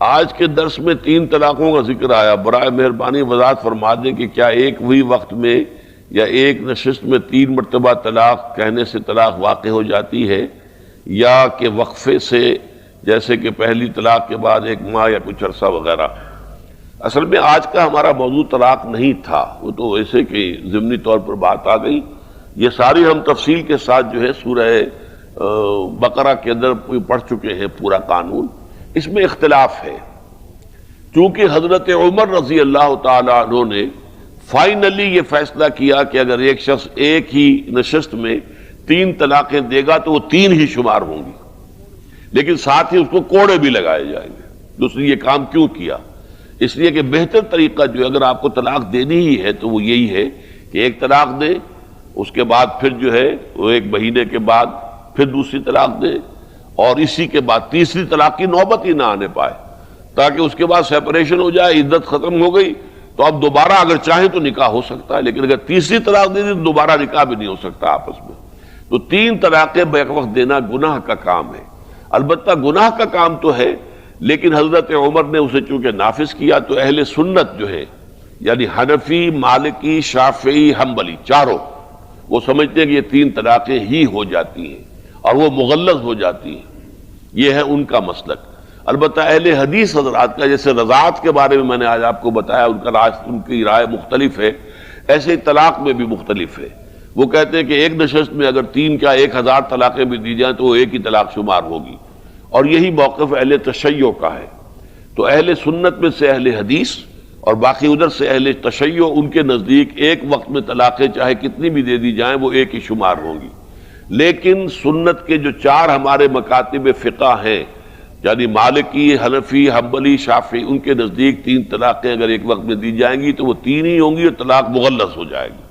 آج کے درس میں 3 طلاقوں کا ذکر آیا، برائے مہربانی وضاحت فرما دیں کہ کیا ایک وہی وقت میں یا ایک نشست میں 3 مرتبہ طلاق کہنے سے طلاق واقع ہو جاتی ہے، یا کہ وقفے سے، جیسے کہ پہلی طلاق کے بعد 1 ماہ یا کچھ عرصہ وغیرہ؟ اصل میں آج کا ہمارا موضوع طلاق نہیں تھا، وہ تو ایسے کہ ضمنی طور پر بات آ گئی۔ یہ ساری ہم تفصیل کے ساتھ جو ہے سورہ بقرہ کے اندر پڑھ چکے ہیں پورا قانون۔ اس میں اختلاف ہے، چونکہ حضرت عمر رضی اللہ تعالی عنہ نے فائنلی یہ فیصلہ کیا کہ اگر ایک شخص ایک ہی نشست میں 3 طلاقیں دے گا تو وہ 3 ہی شمار ہوں گی، لیکن ساتھ ہی اس کو کوڑے بھی لگائے جائیں گے۔ دوسری یہ کام کیوں کیا؟ اس لیے کہ بہتر طریقہ جو اگر آپ کو طلاق دینی ہی ہے تو وہ یہی ہے کہ ایک طلاق دے، اس کے بعد پھر جو ہے وہ 1 مہینے کے بعد پھر دوسری طلاق دے، اور اسی کے بعد تیسری طلاق کی نوبت ہی نہ آنے پائے، تاکہ اس کے بعد سیپریشن ہو جائے، عدت ختم ہو گئی تو اب دوبارہ اگر چاہیں تو نکاح ہو سکتا ہے، لیکن اگر تیسری طلاق دے دی تو دوبارہ نکاح بھی نہیں ہو سکتا آپس میں۔ تو 3 طلاقیں بیک وقت دینا گناہ کا کام ہے۔ البتہ گناہ کا کام تو ہے، لیکن حضرت عمر نے اسے چونکہ نافذ کیا تو اہل سنت جو ہے، یعنی حنفی، مالکی، شافعی، حنبلی، چاروں وہ سمجھتے ہیں کہ یہ 3 طلاقیں ہی ہو جاتی ہیں اور وہ مغلظ ہو جاتی ہیں۔ یہ ہے ان کا مسلک۔ البتہ اہل حدیث حضرات کا، جیسے رضاعت کے بارے میں میں نے آج آپ کو بتایا، ان کی رائے مختلف ہے، ایسے ہی طلاق میں بھی مختلف ہے۔ وہ کہتے ہیں کہ ایک نشست میں اگر 3 کا 1000 طلاقیں بھی دی جائیں تو وہ ایک ہی طلاق شمار ہوگی، اور یہی موقف اہل تشیع کا ہے۔ تو اہل سنت میں سے اہل حدیث اور باقی ادھر سے اہل تشیع، ان کے نزدیک ایک وقت میں طلاقیں چاہے کتنی بھی دے دی جائیں وہ ایک ہی شمار ہوں گی۔ لیکن سنت کے جو 4 ہمارے مکاتب فقہ ہیں، یعنی مالکی، حنفی، حنبلی، شافعی، ان کے نزدیک 3 طلاقیں اگر ایک وقت میں دی جائیں گی تو وہ 3 ہی ہوں گی اور طلاق مغلظ ہو جائے گی۔